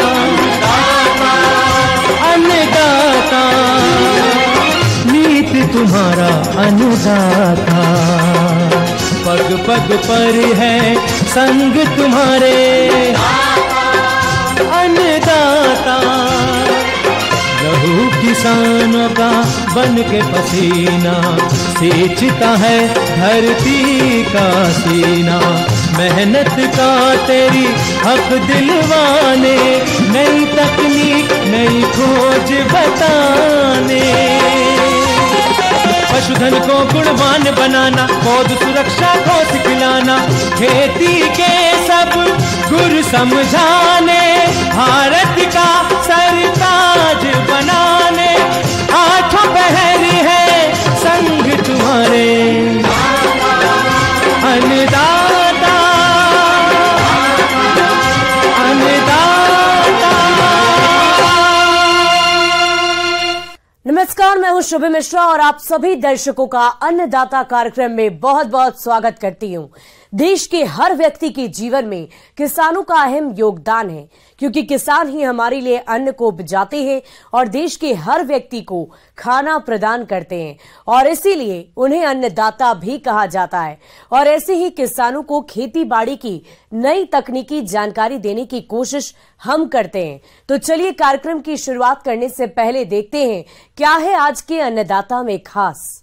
अन्नदाता, अन्नदाता, नीत तुम्हारा अन्नदाता, पग पग पर है संग तुम्हारे अन्नदाता। लहू किसानों का बन के पसीना सींचता है धरती का सीना, मेहनत का तेरी हक दिलवाने, नई तकनीक नई खोज बताने। पशुधन को गुणवान बनाना, पौध सुरक्षा को सिखलाना, खेती के सब गुर समझाने, भारत का सरताज बनाने, आठों पहर है संग तुम्हारे अन्नदाता, अन्नदाता। नमस्कार, मैं हूं शुभ मिश्रा और आप सभी दर्शकों का अन्नदाता कार्यक्रम में बहुत बहुत स्वागत करती हूं। देश के हर व्यक्ति के जीवन में किसानों का अहम योगदान है, क्योंकि किसान ही हमारे लिए अन्न को उपजाते हैं और देश के हर व्यक्ति को खाना प्रदान करते हैं, और इसीलिए उन्हें अन्नदाता भी कहा जाता है। और ऐसे ही किसानों को खेती बाड़ी की नई तकनीकी जानकारी देने की कोशिश हम करते हैं। तो चलिए कार्यक्रम की शुरुआत करने से पहले देखते हैं क्या है आज के अन्नदाता में खास।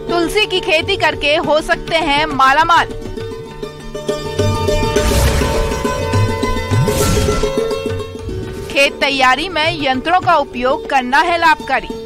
तुलसी की खेती करके हो सकते हैं मालामाल। खेत तैयारी में यंत्रों का उपयोग करना है लाभकारी।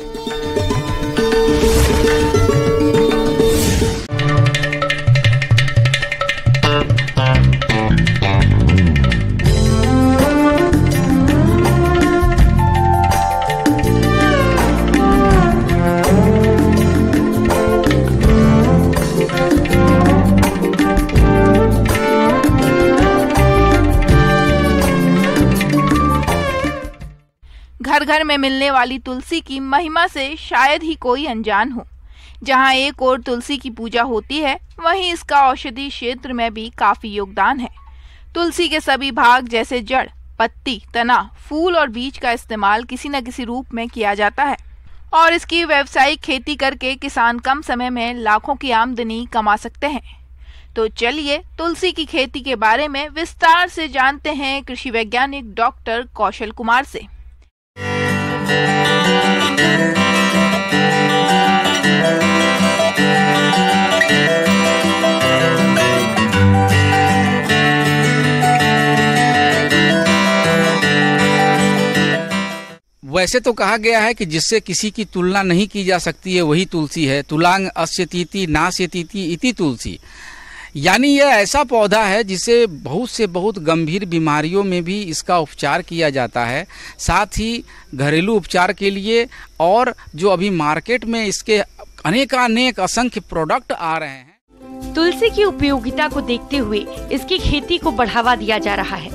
घर घर में मिलने वाली तुलसी की महिमा से शायद ही कोई अनजान हो। जहां एक ओर तुलसी की पूजा होती है, वहीं इसका औषधि क्षेत्र में भी काफी योगदान है। तुलसी के सभी भाग जैसे जड़, पत्ती, तना, फूल और बीज का इस्तेमाल किसी न किसी रूप में किया जाता है और इसकी व्यावसायिक खेती करके किसान कम समय में लाखों की आमदनी कमा सकते हैं। तो चलिए तुलसी की खेती के बारे में विस्तार से जानते हैं कृषि वैज्ञानिक डॉक्टर कौशल कुमार से। वैसे तो कहा गया है कि जिससे किसी की तुलना नहीं की जा सकती है वही तुलसी है। तुलांग अस्यतीति नास्यतीति इति तुलसी, यानी यह ऐसा पौधा है जिसे बहुत से बहुत गंभीर बीमारियों में भी इसका उपचार किया जाता है। साथ ही घरेलू उपचार के लिए और जो अभी मार्केट में इसके अनेक असंख्य प्रोडक्ट आ रहे हैं। तुलसी की उपयोगिता को देखते हुए इसकी खेती को बढ़ावा दिया जा रहा है।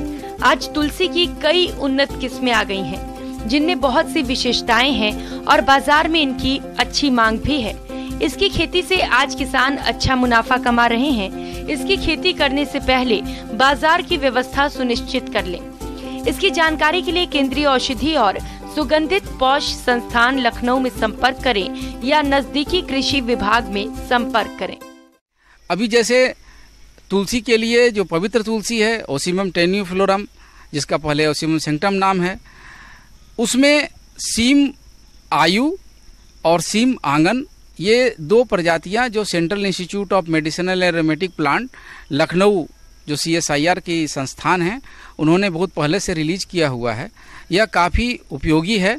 आज तुलसी की कई उन्नत किस्में आ गई हैं, जिनमें बहुत सी विशेषताएं हैं और बाजार में इनकी अच्छी मांग भी है। इसकी खेती से आज किसान अच्छा मुनाफा कमा रहे हैं। इसकी खेती करने से पहले बाजार की व्यवस्था सुनिश्चित कर लें। इसकी जानकारी के लिए केंद्रीय औषधि और सुगंधित पौष संस्थान लखनऊ में संपर्क करें या नजदीकी कृषि विभाग में संपर्क करें। अभी जैसे तुलसी के लिए जो पवित्र तुलसी है ओसिमम टेन्यूफ्लोरम, जिसका पहले ओसिमम सेंक्टम नाम है, उसमें सीम आयु और सीम आंगन, ये दो प्रजातियां जो central institute of medicinal and aromatic plant Lucknow जो CSIR की संस्थान है, उन्होंने बहुत पहले से रिलीज किया हुआ है। यह काफ़ी उपयोगी है।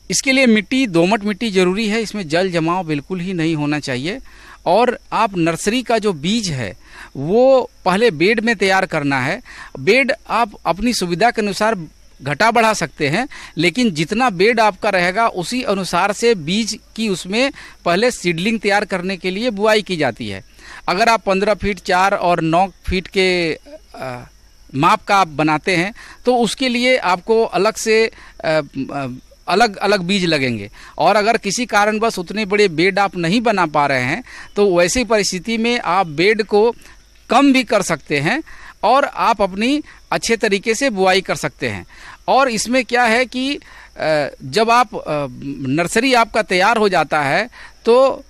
इसके लिए मिट्टी, दोमट मिट्टी ज़रूरी है। इसमें जल जमाव बिल्कुल ही नहीं होना चाहिए। और आप नर्सरी का जो बीज है वो पहले बेड में तैयार करना है। बेड आप अपनी सुविधा के अनुसार घटा बढ़ा सकते हैं, लेकिन जितना बेड आपका रहेगा उसी अनुसार से बीज की उसमें पहले सीडलिंग तैयार करने के लिए बुआई की जाती है। अगर आप 15 फीट 4 और 9 फीट के माप का आप बनाते हैं तो उसके लिए आपको अलग से अलग अलग बीज लगेंगे। और अगर किसी कारणवश उतने बड़े बेड आप नहीं बना पा रहे हैं तो वैसी परिस्थिति में आप बेड को कम भी कर सकते हैं और आप अपनी अच्छे तरीके से बुआई कर सकते हैं। और इसमें क्या है कि जब आप नर्सरी आपका तैयार हो जाता है तो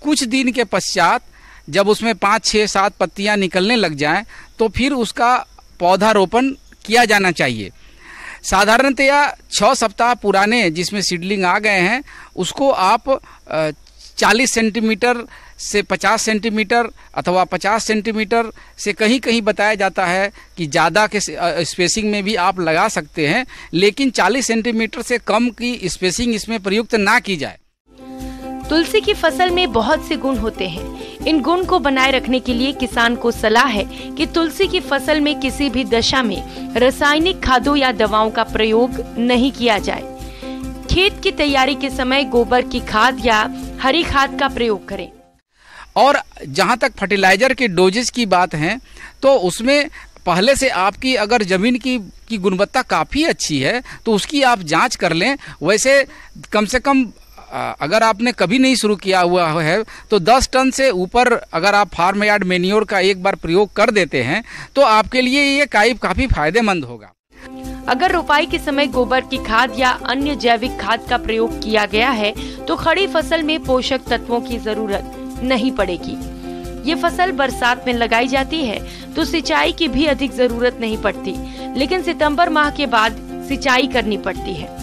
कुछ दिन के पश्चात जब उसमें 5, 6, 7 पत्तियां निकलने लग जाएं तो फिर उसका पौधारोपण किया जाना चाहिए। साधारणतया 6 सप्ताह पुराने जिसमें सीडलिंग आ गए हैं उसको आप 40 सेंटीमीटर से 50 सेंटीमीटर अथवा 50 सेंटीमीटर से कहीं कहीं बताया जाता है कि ज़्यादा के स्पेसिंग में भी आप लगा सकते हैं, लेकिन 40 सेंटीमीटर से कम की स्पेसिंग इसमें प्रयुक्त ना की जाए। तुलसी की फसल में बहुत से गुण होते हैं। इन गुण को बनाए रखने के लिए किसान को सलाह है कि तुलसी की फसल में किसी भी दशा में रासायनिक खादों या दवाओं का प्रयोग नहीं किया जाए। खेत की तैयारी के समय गोबर की खाद या हरी खाद का प्रयोग करें। और जहां तक फर्टिलाइजर के डोजेस की बात है तो उसमें पहले से आपकी अगर जमीन की गुणवत्ता काफ़ी अच्छी है तो उसकी आप जांच कर लें। वैसे कम से कम अगर आपने कभी नहीं शुरू किया हुआ है तो 10 टन से ऊपर अगर आप फार्म यार्ड मेन्योर का एक बार प्रयोग कर देते हैं तो आपके लिए ये काफ़ी फायदेमंद होगा। अगर रोपाई के समय गोबर की खाद या अन्य जैविक खाद का प्रयोग किया गया है तो खड़ी फसल में पोषक तत्वों की जरूरत नहीं पड़ेगी। ये फसल बरसात में लगाई जाती है तो सिंचाई की भी अधिक जरूरत नहीं पड़ती, लेकिन सितंबर माह के बाद सिंचाई करनी पड़ती है।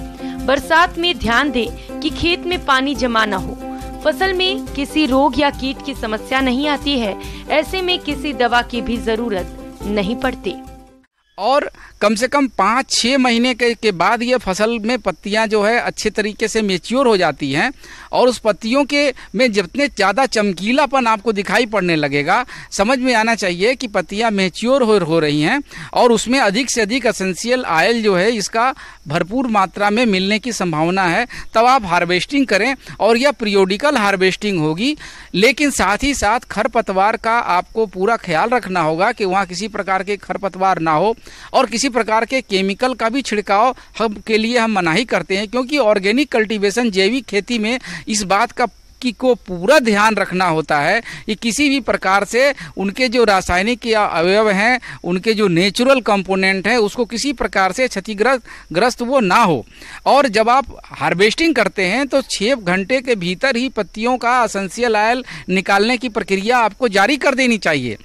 बरसात में ध्यान दें कि खेत में पानी जमा न हो। फसल में किसी रोग या कीट की समस्या नहीं आती है, ऐसे में किसी दवा की भी जरूरत नहीं पड़ती। और कम से कम 5-6 महीने के बाद ये फसल में पत्तियां जो है अच्छे तरीके से मैच्योर हो जाती हैं और उस पत्तियों के में जितने ज़्यादा चमकीलापन आपको दिखाई पड़ने लगेगा, समझ में आना चाहिए कि पत्तियां मैच्योर हो रही हैं और उसमें अधिक से अधिक एसेंशियल ऑयल जो है इसका भरपूर मात्रा में मिलने की संभावना है। तब आप हार्वेस्टिंग करें और यह पीरियोडिकल हार्वेस्टिंग होगी, लेकिन साथ ही साथ खरपतवार का आपको पूरा ख्याल रखना होगा कि वहाँ किसी प्रकार के खरपतवार ना हो और किसी प्रकार के केमिकल का भी छिड़काव के लिए हम मनाही करते हैं, क्योंकि ऑर्गेनिक कल्टीवेशन जैविक खेती में इस बात को पूरा ध्यान रखना होता है कि किसी भी प्रकार से उनके जो रासायनिक या अवयव हैं, उनके जो नेचुरल कंपोनेंट हैं, उसको किसी प्रकार से क्षतिग्रस्त वो ना हो। और जब आप हार्वेस्टिंग करते हैं तो 6 घंटे के भीतर ही पत्तियों का एसेंशियल ऑयल निकालने की प्रक्रिया आपको जारी कर देनी चाहिए।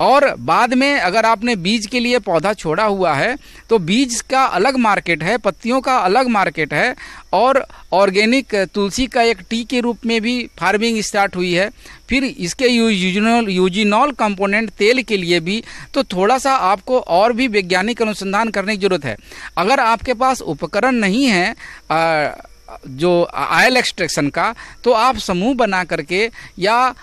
और बाद में अगर आपने बीज के लिए पौधा छोड़ा हुआ है तो बीज का अलग मार्केट है, पत्तियों का अलग मार्केट है। और ऑर्गेनिक तुलसी का एक टी के रूप में भी फार्मिंग स्टार्ट हुई है। फिर इसके यूजिनॉल कंपोनेंट तेल के लिए भी तो थोड़ा सा आपको और भी वैज्ञानिक अनुसंधान करने की जरूरत है। अगर आपके पास उपकरण नहीं है जो ऑयल एक्सट्रैक्शन का, तो आप समूह बना करके या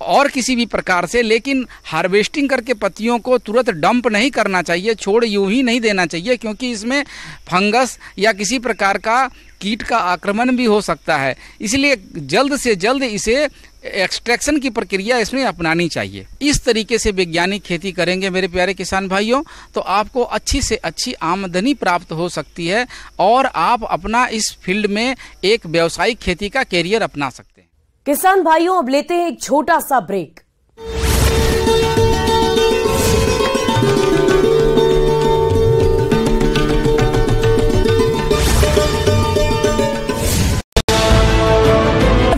और किसी भी प्रकार से, लेकिन हार्वेस्टिंग करके पत्तियों को तुरंत डंप नहीं करना चाहिए, छोड़ यूं ही नहीं देना चाहिए, क्योंकि इसमें फंगस या किसी प्रकार का कीट का आक्रमण भी हो सकता है। इसलिए जल्द से जल्द इसे एक्सट्रैक्शन की प्रक्रिया इसमें अपनानी चाहिए। इस तरीके से वैज्ञानिक खेती करेंगे मेरे प्यारे किसान भाइयों तो आपको अच्छी से अच्छी आमदनी प्राप्त हो सकती है और आप अपना इस फील्ड में एक व्यावसायिक खेती का कैरियर अपना सकते हैं। किसान भाइयों, अब लेते हैं एक छोटा सा ब्रेक।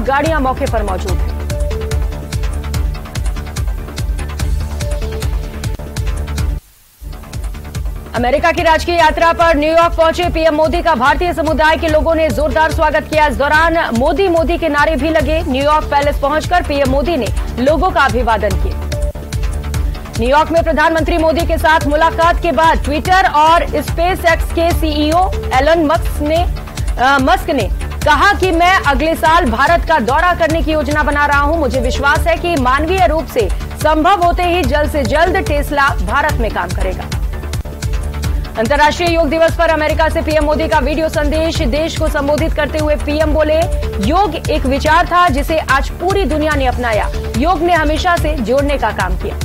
गाड़ियां मौके पर मौजूद हैं। अमेरिका की राजकीय यात्रा पर न्यूयॉर्क पहुंचे पीएम मोदी का भारतीय समुदाय के लोगों ने जोरदार स्वागत किया। इस दौरान मोदी मोदी के नारे भी लगे। न्यूयॉर्क पैलेस पहुंचकर पीएम मोदी ने लोगों का अभिवादन किया। न्यूयॉर्क में प्रधानमंत्री मोदी के साथ मुलाकात के बाद ट्विटर और स्पेस एक्स के सीईओ एलन मस्क ने कहा कि मैं अगले साल भारत का दौरा करने की योजना बना रहा हूं। मुझे विश्वास है कि मानवीय रूप से संभव होते ही जल्द से जल्द टेस्ला भारत में काम करेगा। अंतर्राष्ट्रीय योग दिवस पर अमेरिका से पीएम मोदी का वीडियो संदेश। देश को संबोधित करते हुए पीएम बोले, योग एक विचार था जिसे आज पूरी दुनिया ने अपनाया। योग ने हमेशा से जोड़ने का काम किया।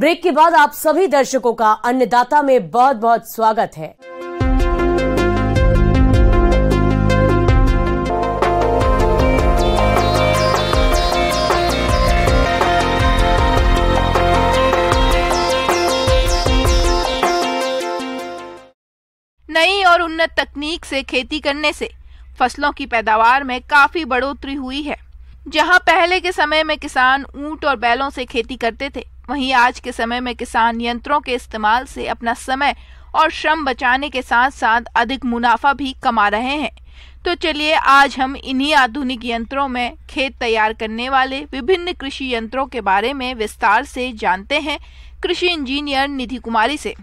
ब्रेक के बाद आप सभी दर्शकों का अन्नदाता में बहुत बहुत स्वागत है। नई और उन्नत तकनीक से खेती करने से फसलों की पैदावार में काफी बढ़ोतरी हुई है। जहां पहले के समय में किसान ऊंट और बैलों से खेती करते थे, वहीं आज के समय में किसान यंत्रों के इस्तेमाल से अपना समय और श्रम बचाने के साथ साथ अधिक मुनाफा भी कमा रहे हैं। तो चलिए आज हम इन्हीं आधुनिक यंत्रों में खेत तैयार करने वाले विभिन्न कृषि यंत्रों के बारे में विस्तार से जानते हैं कृषि इंजीनियर निधि कुमारी से।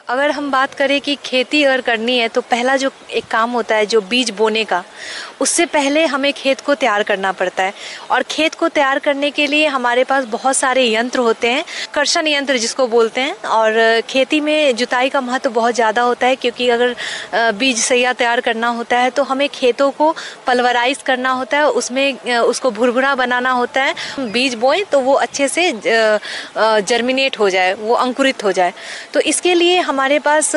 अगर हम बात करें कि खेती अगर करनी है तो पहला जो एक काम होता है जो बीज बोने का, उससे पहले हमें खेत को तैयार करना पड़ता है। और खेत को तैयार करने के लिए हमारे पास बहुत सारे यंत्र होते हैं, कर्षण यंत्र जिसको बोलते हैं। और खेती में जुताई का महत्व बहुत ज़्यादा होता है, क्योंकि अगर बीज सैया तैयार करना होता है तो हमें खेतों को पल्वराइज करना होता है, उसमें उसको भुरभुरा बनाना होता है। बीज बोएं तो वो अच्छे से जर्मिनेट हो जाए, वो अंकुरित हो जाए। तो इसके लिए हमारे पास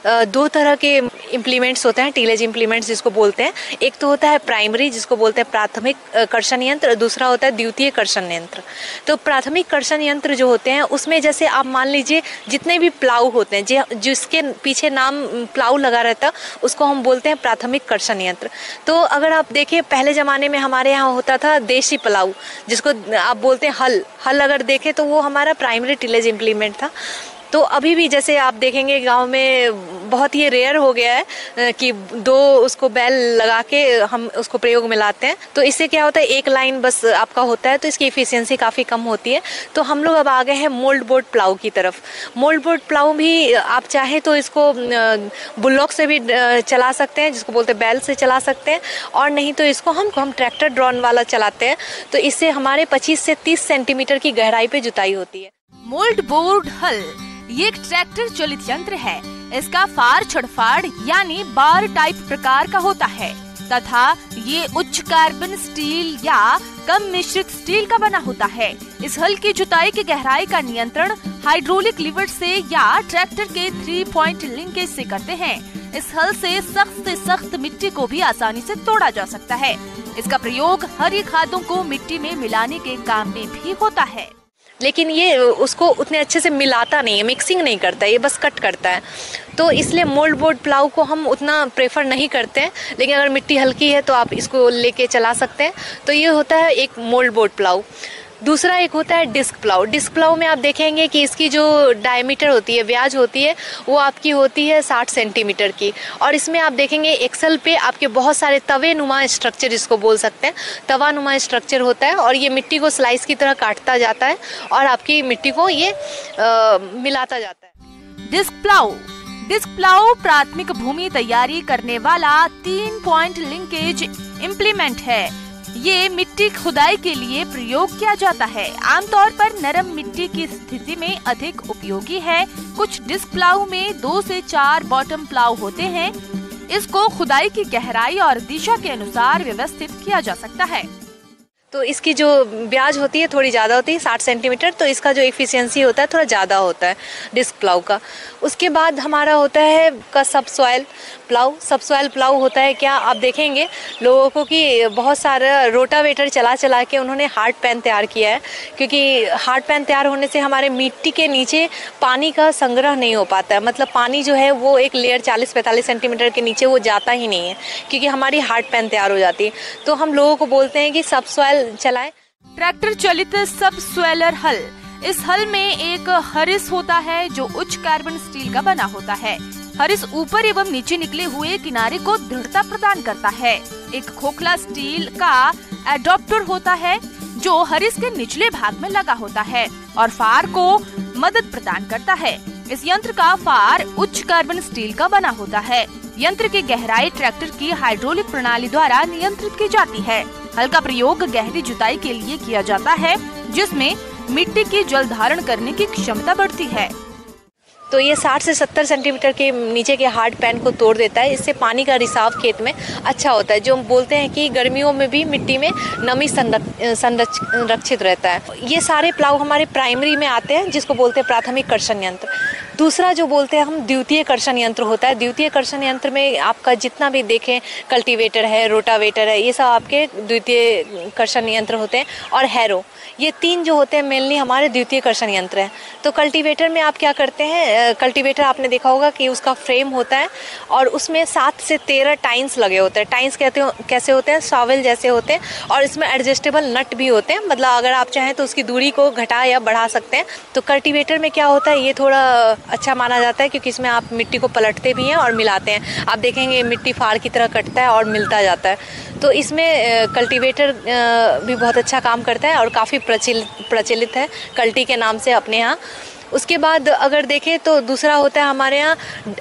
दो तरह के इम्प्लीमेंट्स होते हैं, टीलेज इम्प्लीमेंट्स जिसको बोलते हैं। एक तो होता है प्राइमरी जिसको बोलते हैं प्राथमिक कर्षण यंत्र, दूसरा होता है द्वितीय कर्षण यंत्र। तो प्राथमिक कर्षण यंत्र जो होते हैं उसमें जैसे आप मान लीजिए जितने भी प्लाऊ होते हैं, जिसके पीछे नाम प्लाऊ लगा रहता उसको हम बोलते हैं प्राथमिक कर्षण यंत्र। तो अगर आप देखिए पहले ज़माने में हमारे यहाँ होता था देशी प्लाऊ, जिसको आप बोलते हैं हल अगर देखें तो वो हमारा प्राइमरी टीलेज इम्प्लीमेंट था। तो अभी भी जैसे आप देखेंगे गांव में बहुत ही रेयर हो गया है कि दो उसको बैल लगा के हम उसको प्रयोग में लाते हैं। तो इससे क्या होता है, एक लाइन बस आपका होता है, तो इसकी एफिशिएंसी काफ़ी कम होती है। तो हम लोग अब आ गए हैं मोल्ड बोर्ड प्लाऊ की तरफ। मोल्ड बोर्ड प्लाऊ भी आप चाहें तो इसको बुलॉक से भी चला सकते हैं, जिसको बोलते हैं बैल से चला सकते हैं, और नहीं तो इसको हम ट्रैक्टर ड्रॉन वाला चलाते हैं। तो इससे हमारे 25 से 30 सेंटीमीटर की गहराई पे जुताई होती है। मोल्ड बोर्ड हल ये एक ट्रैक्टर चलित यंत्र है। इसका फार छड़फाड़ यानी बार टाइप प्रकार का होता है तथा ये उच्च कार्बन स्टील या कम मिश्रित स्टील का बना होता है। इस हल की जुताई की गहराई का नियंत्रण हाइड्रोलिक लीवर से या ट्रैक्टर के 3 पॉइंट लिंकेज से करते हैं। इस हल से सख्त मिट्टी को भी आसानी से तोड़ा जा सकता है। इसका प्रयोग हरी खादों को मिट्टी में मिलाने के काम में भी होता है, लेकिन ये उसको उतने अच्छे से मिलाता नहीं है, मिक्सिंग नहीं करता है, ये बस कट करता है। तो इसलिए मोल्ड बोर्ड प्लाऊ को हम उतना प्रेफर नहीं करते हैं। लेकिन अगर मिट्टी हल्की है तो आप इसको लेके चला सकते हैं। तो ये होता है एक मोल्ड बोर्ड प्लाऊ। दूसरा एक होता है डिस्क प्लाऊ। डिस्क प्लाऊ में आप देखेंगे कि इसकी जो डायमीटर होती है, व्याज होती है, वो आपकी होती है 60 सेंटीमीटर की। और इसमें आप देखेंगे एक्सल पे आपके बहुत सारे तवे नुमा स्ट्रक्चर, जिसको बोल सकते हैं तवा नुमा स्ट्रक्चर होता है, और ये मिट्टी को स्लाइस की तरह काटता जाता है और आपकी मिट्टी को ये मिलाता जाता है। डिस्क प्लाऊ प्राथमिक भूमि तैयारी करने वाला 3 पॉइंट लिंकेज इम्प्लीमेंट है। ये मिट्टी खुदाई के लिए प्रयोग किया जाता है। आमतौर पर नरम मिट्टी की स्थिति में अधिक उपयोगी है। कुछ डिस्क प्लाऊ में 2 से 4 बॉटम प्लाऊ होते हैं। इसको खुदाई की गहराई और दिशा के अनुसार व्यवस्थित किया जा सकता है। तो इसकी जो ब्याज होती है थोड़ी ज़्यादा होती है, 60 सेंटीमीटर। तो इसका जो एफिशिएंसी होता है थोड़ा ज़्यादा होता है डिस्क प्लाऊ का। उसके बाद हमारा होता है का सबसॉइल प्लाऊ। सबसॉइल प्लाऊ होता है क्या, आप देखेंगे लोगों को कि बहुत सारा रोटावेटर चला के उन्होंने हार्ड पैन तैयार किया है, क्योंकि हार्ड पैन तैयार होने से हमारे मिट्टी के नीचे पानी का संग्रह नहीं हो पाता है। मतलब पानी जो है वो एक लेयर 40-45 सेंटीमीटर के नीचे वो जाता ही नहीं है, क्योंकि हमारी हार्ड पैन तैयार हो जाती है। तो हम लोगों को बोलते हैं कि सबसॉइल चलाएं। ट्रैक्टर चलित सबसॉइलर हल। इस हल में एक हरिस होता है जो उच्च कार्बन स्टील का बना होता है। हरिस ऊपर एवं नीचे निकले हुए किनारे को दृढ़ता प्रदान करता है। एक खोखला स्टील का एडॉप्टर होता है जो हरिस के निचले भाग में लगा होता है और फार को मदद प्रदान करता है। इस यंत्र का फार उच्च कार्बन स्टील का बना होता है। यंत्र की गहराई ट्रैक्टर की हाइड्रोलिक प्रणाली द्वारा नियंत्रित की जाती है। हल का प्रयोग गहरी जुताई के लिए किया जाता है, जिसमें मिट्टी की जल धारण करने की क्षमता बढ़ती है। तो ये 60 से 70 सेंटीमीटर के नीचे के हार्ड पैन को तोड़ देता है। इससे पानी का रिसाव खेत में अच्छा होता है, जो हम बोलते हैं कि गर्मियों में भी मिट्टी में नमी संरक्षित रहता है। ये सारे प्लाऊ हमारे प्राइमरी में आते हैं, जिसको बोलते हैं प्राथमिक कर्षण यंत्र। दूसरा जो बोलते हैं हम द्वितीय कर्षण यंत्र होता है। द्वितीय कर्षण यंत्र में आपका जितना भी देखें, कल्टीवेटर है, रोटावेटर है, ये सब आपके द्वितीय कर्षण यंत्र होते हैं। और हैरो, ये तीन जो होते हैं मेनली हमारे द्वितीय कर्षण यंत्र हैं। तो कल्टीवेटर में आप क्या करते हैं, कल्टीवेटर आपने देखा होगा कि उसका फ्रेम होता है और उसमें 7 से 13 टाइन्स लगे होते हैं। टाइन्स कैसे होते हैं, शॉवेल जैसे होते हैं, और इसमें एडजस्टेबल नट भी होते हैं। मतलब अगर आप चाहें तो उसकी दूरी को घटा या बढ़ा सकते हैं। तो कल्टीवेटर में क्या होता है, ये थोड़ा अच्छा माना जाता है क्योंकि इसमें आप मिट्टी को पलटते भी हैं और मिलाते हैं। आप देखेंगे मिट्टी फाड़ की तरह कटता है और मिलता जाता है। तो इसमें कल्टीवेटर भी बहुत अच्छा काम करता है और काफ़ी प्रचलित है कल्टी के नाम से अपने यहाँ। उसके बाद अगर देखें तो दूसरा होता है हमारे यहाँ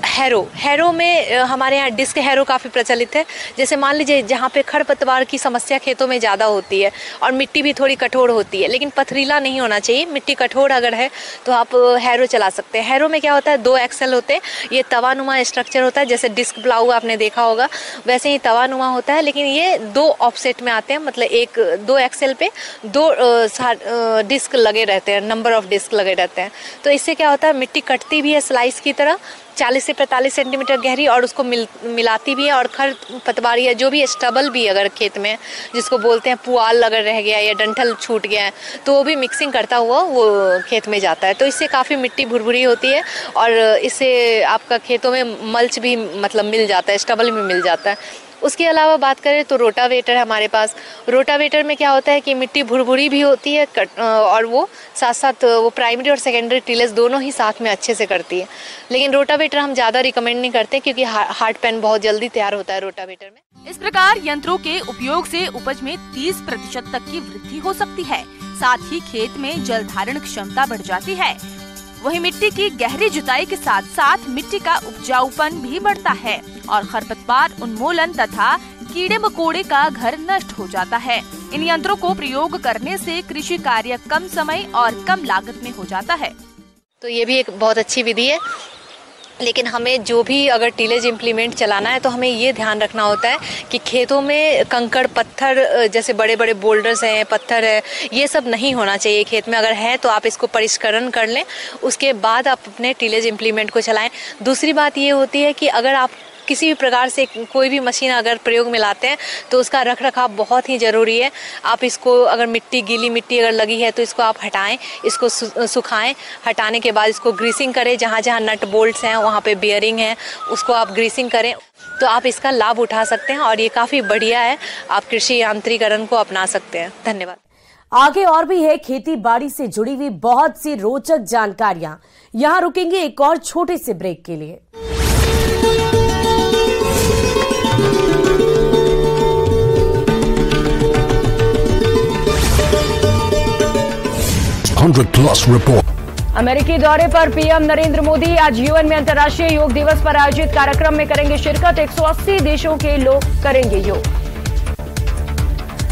हैरो। हैरो में हमारे यहाँ डिस्क हैरो काफ़ी प्रचलित है। जैसे मान लीजिए जहाँ पे खरपतवार की समस्या खेतों में ज़्यादा होती है और मिट्टी भी थोड़ी कठोर होती है, लेकिन पथरीला नहीं होना चाहिए, मिट्टी कठोर अगर है तो आप हैरो चला सकते हैं। हैरो में क्या होता है, 2 एक्सेल होते हैं। ये तवानुमा स्ट्रक्चर होता है, जैसे डिस्क प्लाऊ आपने देखा होगा वैसे ही तवानुमा होता है, लेकिन ये 2 ऑफसेट में आते हैं। मतलब 2 एक्सेल पे 2 डिस्क लगे रहते हैं, नंबर ऑफ डिस्क लगे रहते हैं। तो इससे क्या होता है, मिट्टी कटती भी है स्लाइस की तरह 40 से 45 सेंटीमीटर गहरी, और उसको मिलाती भी है। और खरपतवार या जो भी स्टबल भी अगर खेत में, जिसको बोलते हैं पुआल अगर रह गया या डंठल छूट गया है, तो वो भी मिक्सिंग करता हुआ वो खेत में जाता है। तो इससे काफ़ी मिट्टी भुरभुरी होती है और इससे आपका खेतों में मल्च भी मतलब मिल जाता है, स्टबल भी मिल जाता है। उसके अलावा बात करें तो रोटावेटर है हमारे पास। रोटावेटर में क्या होता है कि मिट्टी भुरभुरी भी होती है और वो साथ साथ वो प्राइमरी और सेकेंडरी टिलेज दोनों ही साथ में अच्छे से करती है। लेकिन रोटावेटर हम ज़्यादा रिकमेंड नहीं करते क्योंकि हार्ड पैन बहुत जल्दी तैयार होता है रोटावेटर में। इस प्रकार यंत्रों के उपयोग से उपज में 30% तक की वृद्धि हो सकती है। साथ ही खेत में जल धारण क्षमता बढ़ जाती है। वहीं मिट्टी की गहरी जुताई के साथ साथ मिट्टी का उपजाऊपन भी बढ़ता है और खरपतवार उन्मूलन तथा कीड़े मकोड़े का घर नष्ट हो जाता है। इन यंत्रों को प्रयोग करने से कृषि कार्य कम समय और कम लागत में हो जाता है। तो ये भी एक बहुत अच्छी विधि है। लेकिन हमें जो भी अगर टिलेज इम्प्लीमेंट चलाना है तो हमें ये ध्यान रखना होता है कि खेतों में कंकड़ पत्थर जैसे बड़े बड़े बोल्डर्स हैं, पत्थर है, ये सब नहीं होना चाहिए खेत में। अगर है तो आप इसको परिष्करण कर लें, उसके बाद आप अपने टिलेज इम्प्लीमेंट को चलाएं। दूसरी बात ये होती है कि अगर आप किसी भी प्रकार से कोई भी मशीन अगर प्रयोग में लाते हैं तो उसका रख रखाव बहुत ही ज़रूरी है। आप इसको अगर गीली मिट्टी अगर लगी है तो इसको आप हटाएं, इसको सुखाएं। हटाने के बाद इसको ग्रीसिंग करें, जहाँ जहाँ नट बोल्ट्स हैं वहाँ पे बियरिंग है उसको आप ग्रीसिंग करें, तो आप इसका लाभ उठा सकते हैं और ये काफ़ी बढ़िया है। आप कृषि यांत्रिकरण को अपना सकते हैं। धन्यवाद। आगे और भी है खेती बाड़ी से जुड़ी हुई बहुत सी रोचक जानकारियां। यहाँ रुकेंगे एक और छोटे से ब्रेक के लिए। 100+ रिपोर्ट। अमेरिकी दौरे पर पीएम नरेंद्र मोदी आज यूएन में अंतर्राष्ट्रीय योग दिवस पर आयोजित कार्यक्रम में करेंगे शिरकत। 180 देशों के लोग करेंगे योग।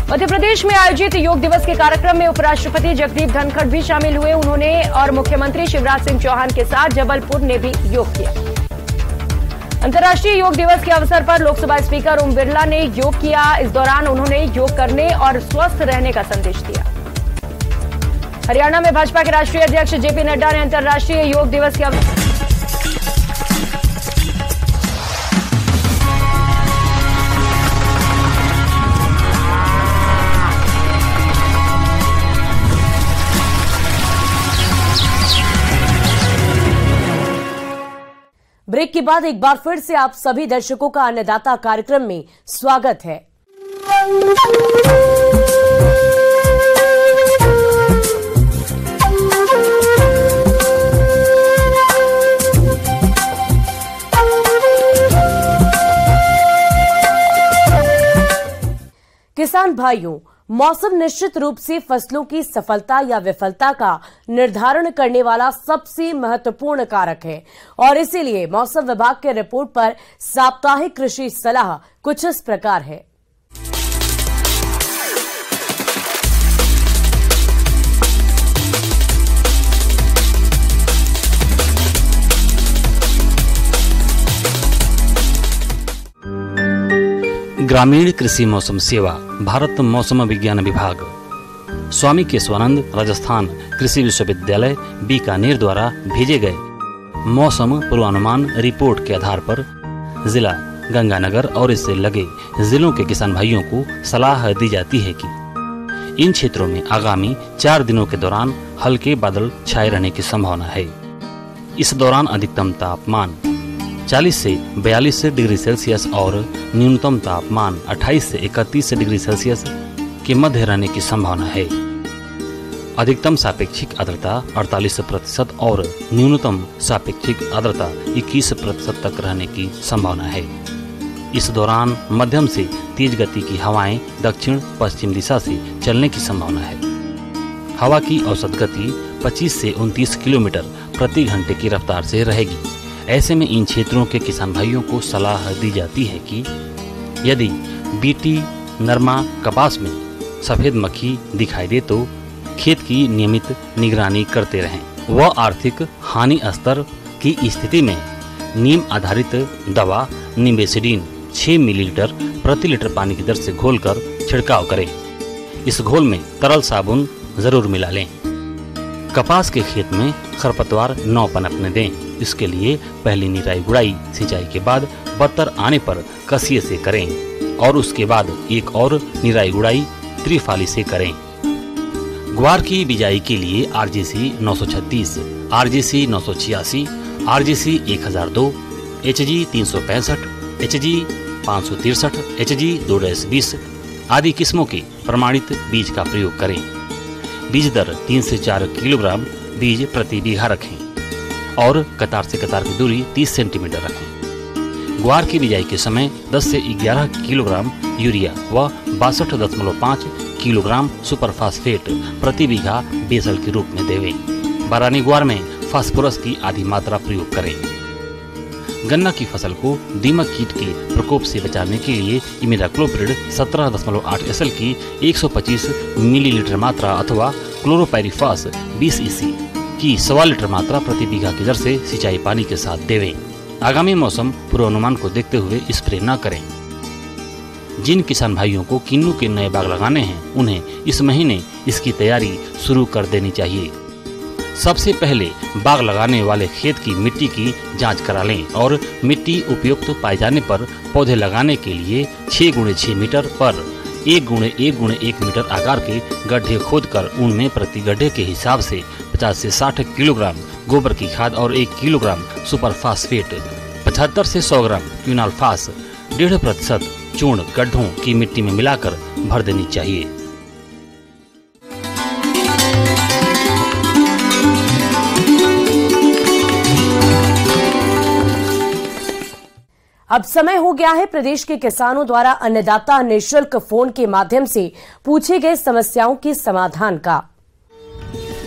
मध्य प्रदेश में आयोजित योग दिवस के कार्यक्रम में उपराष्ट्रपति जगदीप धनखड़ भी शामिल हुए। उन्होंने और मुख्यमंत्री शिवराज सिंह चौहान के साथ जबलपुर ने भी योग किया। अंतर्राष्ट्रीय योग दिवस के अवसर पर लोकसभा स्पीकर ओम बिरला ने योग किया। इस दौरान उन्होंने योग करने और स्वस्थ रहने का संदेश दिया। हरियाणा में भाजपा के राष्ट्रीय अध्यक्ष जेपी नड्डा ने अंतर्राष्ट्रीय योग दिवस के अवसर ब्रेक के बाद एक बार फिर से आप सभी दर्शकों का अन्नदाता कार्यक्रम में स्वागत है। किसान भाइयों, मौसम निश्चित रूप से फसलों की सफलता या विफलता का निर्धारण करने वाला सबसे महत्वपूर्ण कारक है और इसीलिए मौसम विभाग के रिपोर्ट पर साप्ताहिक कृषि सलाह कुछ इस प्रकार है। ग्रामीण कृषि मौसम सेवा, भारत मौसम विज्ञान विभाग, स्वामी केशवानंद राजस्थान कृषि विश्वविद्यालय बीकानेर द्वारा भेजे गए मौसम पूर्वानुमान रिपोर्ट के आधार पर जिला गंगानगर और इससे लगे जिलों के किसान भाइयों को सलाह दी जाती है कि इन क्षेत्रों में आगामी 4 दिनों के दौरान हल्के बादल छाए रहने की संभावना है। इस दौरान अधिकतम तापमान 40 से 42 डिग्री सेल्सियस और न्यूनतम तापमान 28 से 31 डिग्री सेल्सियस के मध्य रहने की संभावना है। अधिकतम सापेक्षिक आर्द्रता 48% और न्यूनतम सापेक्षिक आर्द्रता 21% तक रहने की संभावना है। इस दौरान मध्यम से तेज गति की हवाएं दक्षिण पश्चिम दिशा से चलने की संभावना है। हवा की औसत गति 25 से 29 किलोमीटर प्रति घंटे की रफ्तार से रहेगी। ऐसे में इन क्षेत्रों के किसान भाइयों को सलाह दी जाती है कि यदि बीटी, नरमा, कपास में सफेद मक्खी दिखाई दे तो खेत की नियमित निगरानी करते रहें। वह आर्थिक हानि स्तर की स्थिति में नीम आधारित दवा निम्बेसिडिन 6 मिलीलीटर प्रति लीटर पानी की दर से घोलकर छिड़काव करें। इस घोल में तरल साबुन जरूर मिला लें। कपास के खेत में खरपतवार न पनपने दें। इसके लिए पहली निराई गुड़ाई सिंचाई के बाद बत्तर आने पर कसिये से करें और उसके बाद एक और निराई गुड़ाई त्रिफाली से करें। ग्वार की बिजाई के लिए RGC 936, RGC 986, RGC 1002, Hg 365, Hg 563, Hg 2-20 आदि किस्मों के प्रमाणित बीज का प्रयोग करें। बीज दर 3 से 4 किलोग्राम बीज प्रति बीघा रखें और कतार से कतार की दूरी 30 सेंटीमीटर रखें। ग्वार की बिजाई के समय 10 से 11 किलोग्राम यूरिया व 62.5 किलोग्राम सुपर फास्फेट प्रति बीघा बेसल के रूप में देवें। बारानी ग्वार में फास्फोरस की आधी मात्रा प्रयोग करें। गन्ना की फसल को दीमक कीट के प्रकोप से बचाने के लिए इमिडाक्लोप्रिड 17.8 SL की 125 मिलीलीटर मात्रा अथवा क्लोरोपाइरिफास 20 EC की 1.25 लीटर मात्रा प्रति बीघा की दर से सिंचाई पानी के साथ देवें। आगामी मौसम पूर्वानुमान को देखते हुए स्प्रे न करें। जिन किसान भाइयों को किन्नू के नए बाग लगाने हैं उन्हें इस महीने इसकी तैयारी शुरू कर देनी चाहिए। सबसे पहले बाग लगाने वाले खेत की मिट्टी की जांच करा लें और मिट्टी उपयुक्त पाए जाने पर पौधे लगाने के लिए 6x6 मीटर पर 1x1x1 मीटर आकार के गड्ढे खोदकर उनमें प्रति गड्ढे के हिसाब से 50 से 60 किलोग्राम गोबर की खाद और 1 किलोग्राम सुपर फास्फेट, 75 से 100 ग्राम क्विनाल्फास 1.5% चूर्ण गड्ढों की मिट्टी में मिलाकर भर देनी चाहिए। अब समय हो गया है प्रदेश के किसानों द्वारा अन्नदाता निःशुल्क फोन के माध्यम से पूछे गए समस्याओं के समाधान का।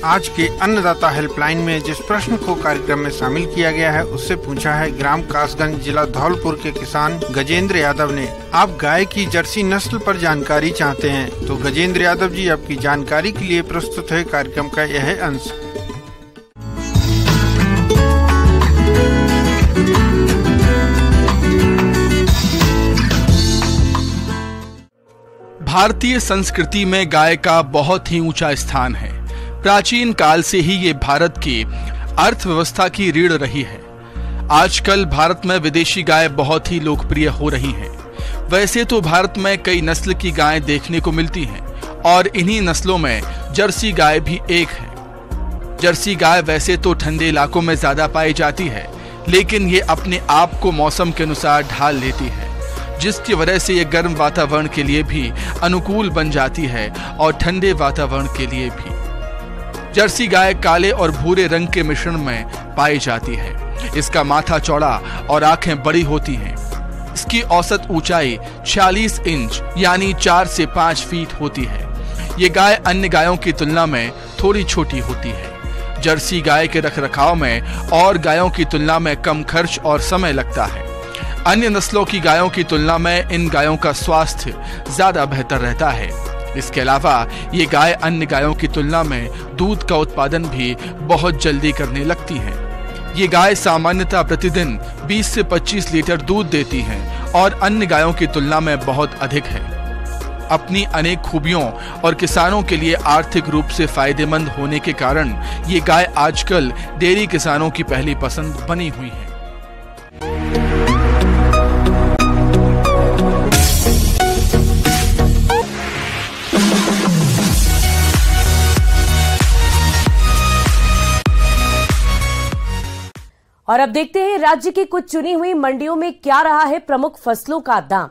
आज के अन्नदाता हेल्पलाइन में जिस प्रश्न को कार्यक्रम में शामिल किया गया है उससे पूछा है ग्राम कासगंज जिला धौलपुर के किसान गजेंद्र यादव ने। आप गाय की जर्सी नस्ल पर जानकारी चाहते हैं तो गजेंद्र यादव जी आपकी जानकारी के लिए प्रस्तुत है कार्यक्रम का यह अंश। भारतीय संस्कृति में गाय का बहुत ही ऊंचा स्थान है। प्राचीन काल से ही ये भारत की अर्थव्यवस्था की रीढ़ रही है। आजकल भारत में विदेशी गाय बहुत ही लोकप्रिय हो रही हैं। वैसे तो भारत में कई नस्ल की गायें देखने को मिलती हैं और इन्हीं नस्लों में जर्सी गाय भी एक है। जर्सी गाय वैसे तो ठंडे इलाकों में ज्यादा पाई जाती है, लेकिन ये अपने आप को मौसम के अनुसार ढाल लेती है, जिसकी वजह से ये गर्म वातावरण के लिए भी अनुकूल बन जाती है और ठंडे वातावरण के लिए भी। जर्सी गाय काले और भूरे रंग के मिश्रण में पाई जाती है। इसका माथा चौड़ा और आंखें बड़ी होती हैं। इसकी औसत ऊंचाई 46 इंच यानी 4 से 5 फीट होती है। ये गाय अन्य गायों की तुलना में थोड़ी छोटी होती है। जर्सी गाय के रखरखाव में और गायों की तुलना में कम खर्च और समय लगता है। अन्य नस्लों की गायों की तुलना में इन गायों का स्वास्थ्य ज्यादा बेहतर रहता है। इसके अलावा ये गाय अन्य गायों की तुलना में दूध का उत्पादन भी बहुत जल्दी करने लगती है। ये गाय सामान्यतः प्रतिदिन 20 से 25 लीटर दूध देती हैं और अन्य गायों की तुलना में बहुत अधिक है। अपनी अनेक खूबियों और किसानों के लिए आर्थिक रूप से फायदेमंद होने के कारण ये गाय आजकल डेयरी किसानों की पहली पसंद बनी हुई है। और अब देखते हैं राज्य की कुछ चुनी हुई मंडियों में क्या रहा है प्रमुख फसलों का दाम।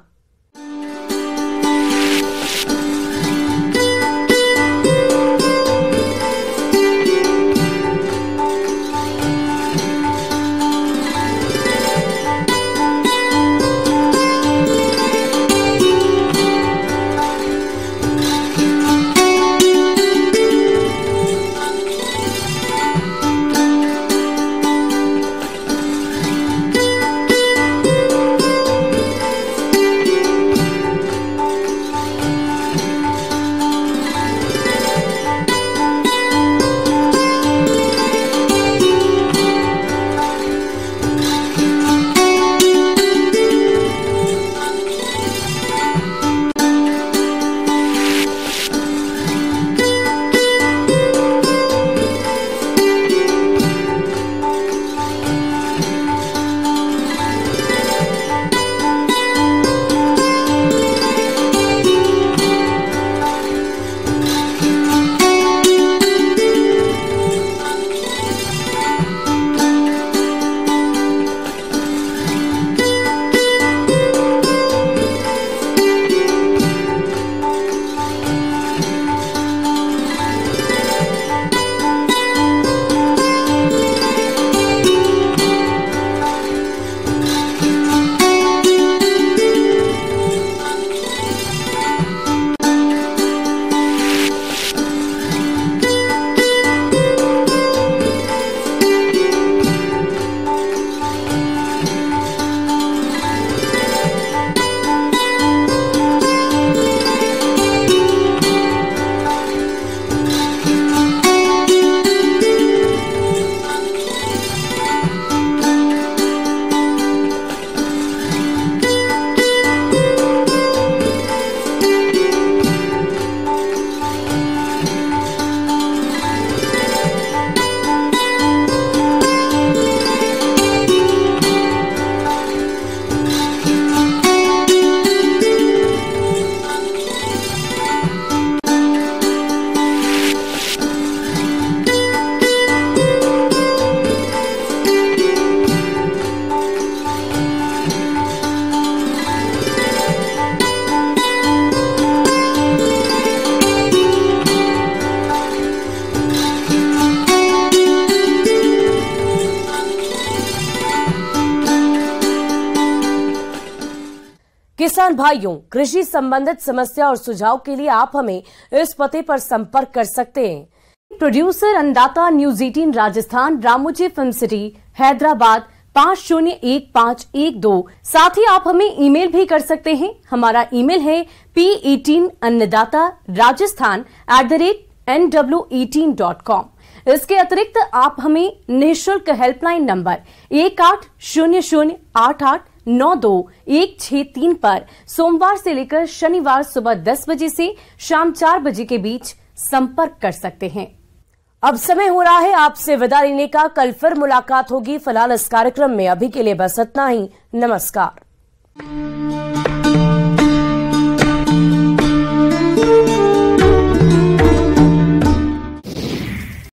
किसान भाइयों, कृषि संबंधित समस्या और सुझाव के लिए आप हमें इस पते पर संपर्क कर सकते हैं। प्रोड्यूसर अन्नदाता news 18 Rajasthan, Ramoji film city, Hyderabad 501512। साथ ही आप हमें ईमेल भी कर सकते हैं। हमारा ईमेल है p18annadatarajasthan@nw18.com। इसके अतिरिक्त आप हमें निःशुल्क हेल्पलाइन नंबर 180088921663 पर सोमवार से लेकर शनिवार सुबह 10 बजे से शाम 4 बजे के बीच संपर्क कर सकते हैं। अब समय हो रहा है आपसे विदा लेने का। कल फिर मुलाकात होगी। फिलहाल इस कार्यक्रम में अभी के लिए बस इतना ही। नमस्कार।